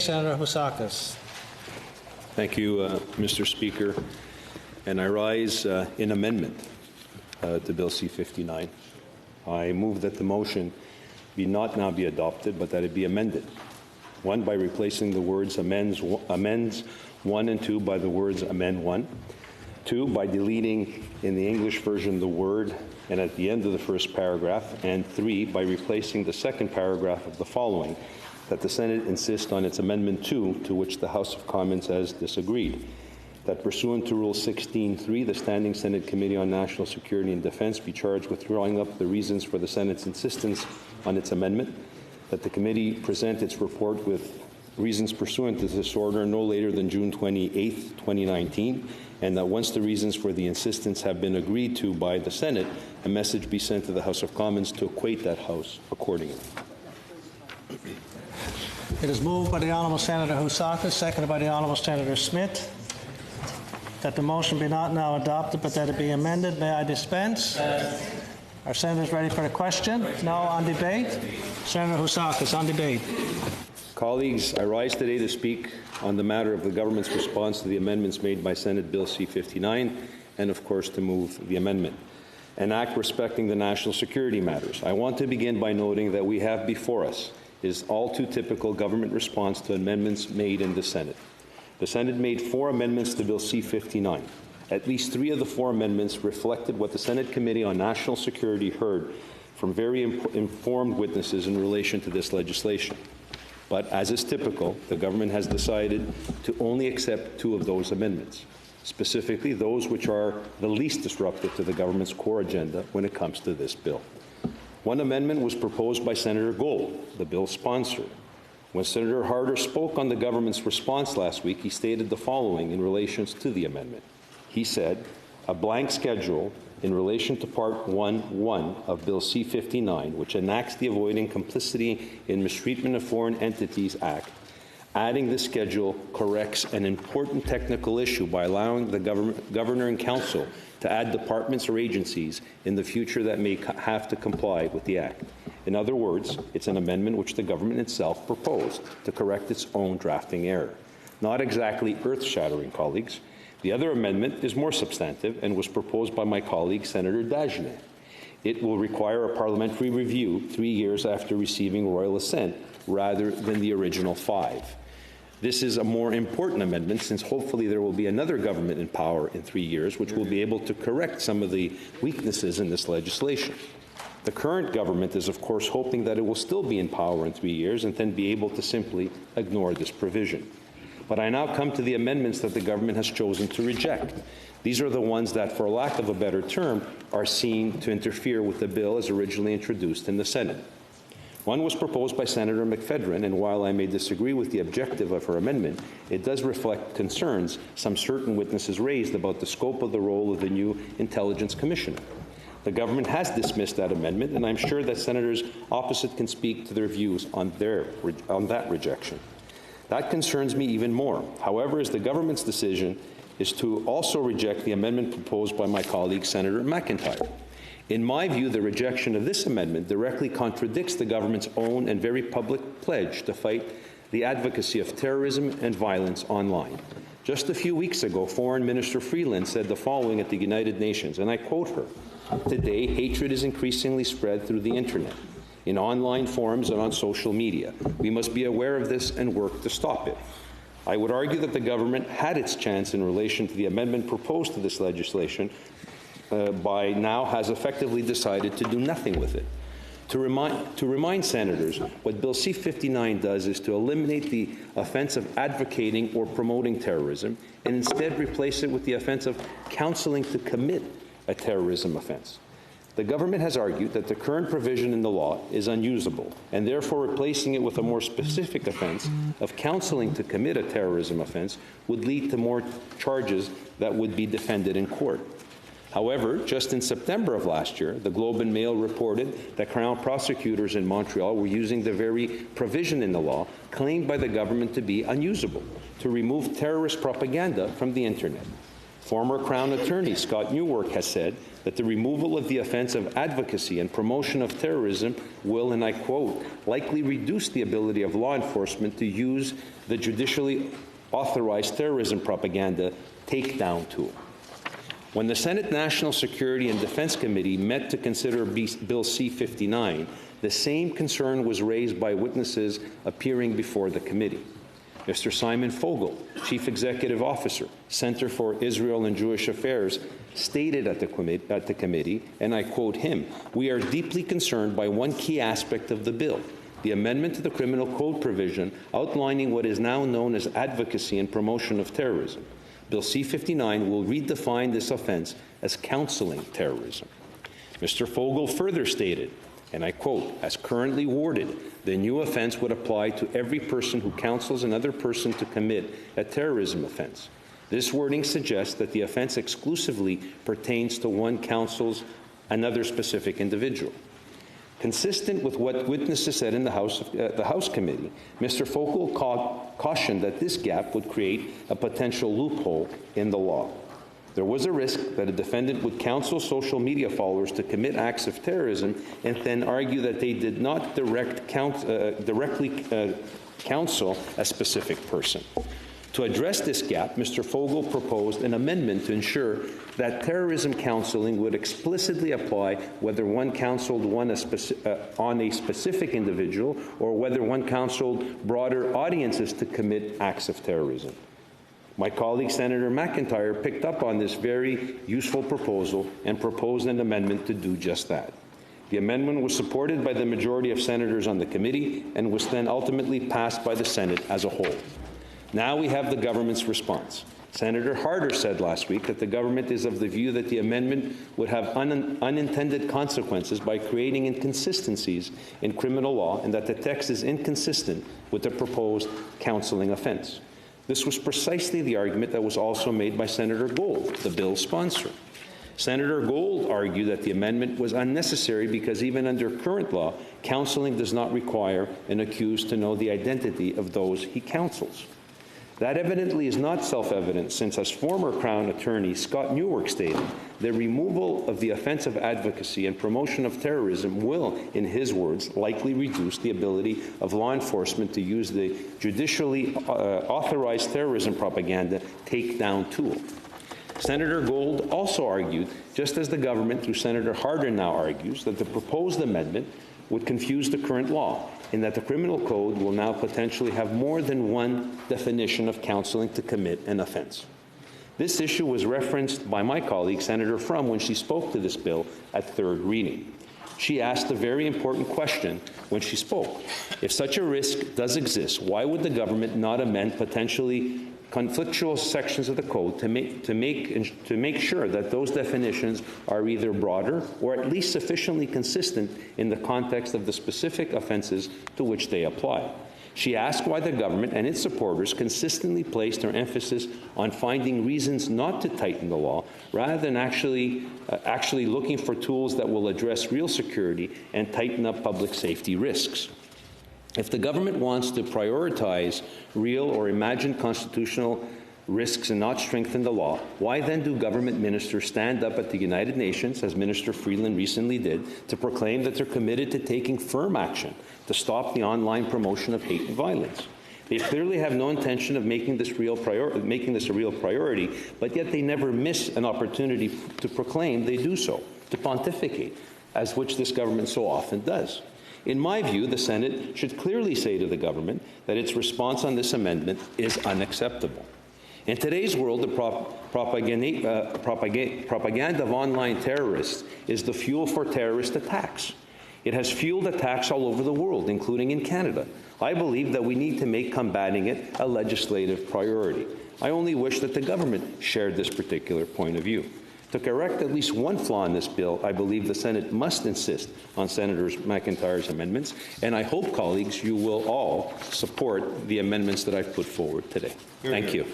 Senator Housakis. Thank you, Mr. Speaker. And I rise in amendment to Bill C59. I move that the motion not now be adopted, but that it be amended. 1, by replacing the words amends 1 and 2 by the words amend 1. 2, by deleting in the English version the word and at the end of the first paragraph. And 3, by replacing the second paragraph of the following, that the Senate insist on its Amendment 2, to which the House of Commons has disagreed. That pursuant to Rule 16.3, the Standing Senate Committee on National Security and Defense be charged with drawing up the reasons for the Senate's insistence on its amendment. That the committee present its report with reasons pursuant to this order no later than June 28, 2019, and that once the reasons for the insistence have been agreed to by the Senate, a message be sent to the House of Commons to acquaint that House accordingly. It is moved by the Honourable Senator Housakis, seconded by the Honourable Senator Smith, that the motion be not now adopted, but that it be amended. May I dispense? Are senators ready for the question? No. On debate? Senator Housakis, on debate. Colleagues, I rise today to speak on the matter of the government's response to the amendments made by Senate Bill C59, and of course to move the amendment. An act respecting the national security matters. I want to begin by noting that we have before us is all too typical government response to amendments made in the Senate. The Senate made 4 amendments to Bill C59. At least 3 of the 4 amendments reflected what the Senate Committee on National Security heard from very informed witnesses in relation to this legislation. But as is typical, the government has decided to only accept 2 of those amendments, specifically those which are the least disruptive to the government's core agenda when it comes to this bill. One amendment was proposed by Senator Gold, the bill's sponsor. When Senator Harder spoke on the government's response last week, he stated the following in relation to the amendment. He said, a blank schedule in relation to Part 1.1 of Bill C59, which enacts the Avoiding Complicity in Mistreatment of Foreign Entities Act, adding the schedule corrects an important technical issue by allowing the governor and council to add departments or agencies in the future that may have to comply with the Act. In other words, it's an amendment which the government itself proposed to correct its own drafting error. Not exactly earth-shattering, colleagues. The other amendment is more substantive and was proposed by my colleague, Senator Dagenet. It will require a parliamentary review 3 years after receiving royal assent, rather than the original 5. This is a more important amendment since hopefully there will be another government in power in 3 years which will be able to correct some of the weaknesses in this legislation. The current government is, of course, hoping that it will still be in power in 3 years and then be able to simply ignore this provision. But I now come to the amendments that the government has chosen to reject. These are the ones that, for lack of a better term, are seen to interfere with the bill as originally introduced in the Senate. One was proposed by Senator McFedrin, and while I may disagree with the objective of her amendment, it does reflect concerns some certain witnesses raised about the scope of the role of the new Intelligence Commissioner. The government has dismissed that amendment, and I'm sure that senators opposite can speak to their views on that rejection. That concerns me even more. However, the government's decision is to also reject the amendment proposed by my colleague, Senator McIntyre. In my view, the rejection of this amendment directly contradicts the government's own and very public pledge to fight the advocacy of terrorism and violence online. Just a few weeks ago, Foreign Minister Freeland said the following at the United Nations, and I quote her, "Today, hatred is increasingly spread through the internet, in online forums and on social media. We must be aware of this and work to stop it." I would argue that the government had its chance in relation to the amendment proposed to this legislation, by now has effectively decided to do nothing with it. To remind senators, what Bill C59 does is to eliminate the offence of advocating or promoting terrorism and instead replace it with the offence of counseling to commit a terrorism offence. The government has argued that the current provision in the law is unusable, and therefore replacing it with a more specific offence of counseling to commit a terrorism offence would lead to more charges that would be defended in court. However, just in September of last year, the Globe and Mail reported that Crown prosecutors in Montreal were using the very provision in the law claimed by the government to be unusable to remove terrorist propaganda from the internet. Former Crown Attorney Scott Newark has said that the removal of the offence of advocacy and promotion of terrorism will, and I quote, likely reduce the ability of law enforcement to use the judicially authorized terrorism propaganda takedown tool. When the Senate National Security and Defense Committee met to consider Bill C59, the same concern was raised by witnesses appearing before the committee. Mr. Simon Fogel, Chief Executive Officer, Center for Israel and Jewish Affairs, stated at the committee, and I quote him, "We are deeply concerned by one key aspect of the bill, the amendment to the Criminal Code provision outlining what is now known as advocacy and promotion of terrorism. Bill C59 will redefine this offense as counseling terrorism." Mr. Fogel further stated, and I quote, "As currently worded, the new offense would apply to every person who counsels another person to commit a terrorism offense. This wording suggests that the offense exclusively pertains to one counsels another specific individual." Consistent with what witnesses said in the House Committee, Mr. Fogel cautioned that this gap would create a potential loophole in the law. There was a risk that a defendant would counsel social media followers to commit acts of terrorism and then argue that they did not directly counsel a specific person. To address this gap, Mr. Fogel proposed an amendment to ensure that terrorism counseling would explicitly apply whether one counseled on a specific individual or whether one counseled broader audiences to commit acts of terrorism. My colleague Senator McIntyre picked up on this very useful proposal and proposed an amendment to do just that. The amendment was supported by the majority of senators on the committee and was then ultimately passed by the Senate as a whole. Now we have the government's response. Senator Harder said last week that the government is of the view that the amendment would have unintended consequences by creating inconsistencies in criminal law and that the text is inconsistent with the proposed counseling offense. This was precisely the argument that was also made by Senator Gold, the bill's sponsor. Senator Gold argued that the amendment was unnecessary because even under current law, counseling does not require an accused to know the identity of those he counsels. That evidently is not self-evident, since as former Crown Attorney Scott Newark stated, the removal of the offense of advocacy and promotion of terrorism will, in his words, likely reduce the ability of law enforcement to use the judicially authorized terrorism propaganda takedown tool. Senator Gold also argued, just as the government through Senator Harder now argues, that the proposed amendment would confuse the current law, in that the criminal code will now potentially have more than one definition of counseling to commit an offense. This issue was referenced by my colleague, Senator Frum, when she spoke to this bill at third reading. She asked a very important question when she spoke. If such a risk does exist, why would the government not amend potentially conflictual sections of the code to make sure that those definitions are either broader or at least sufficiently consistent in the context of the specific offenses to which they apply? She asked why the government and its supporters consistently placed their emphasis on finding reasons not to tighten the law, rather than actually looking for tools that will address real security and tighten up public safety risks. If the government wants to prioritize real or imagined constitutional risks and not strengthen the law, why then do government ministers stand up at the United Nations, as Minister Freeland recently did, to proclaim that they're committed to taking firm action to stop the online promotion of hate and violence? They clearly have no intention of making this a real priority, but yet they never miss an opportunity to proclaim they do so, to pontificate, as which this government so often does. In my view, the Senate should clearly say to the government that its response on this amendment is unacceptable. In today's world, the propaganda of online terrorists is the fuel for terrorist attacks. It has fueled attacks all over the world, including in Canada. I believe that we need to make combating it a legislative priority. I only wish that the government shared this particular point of view. To correct at least one flaw in this bill, I believe the Senate must insist on Senator McIntyre's amendments, and I hope, colleagues, you will all support the amendments that I've put forward today. Thank you.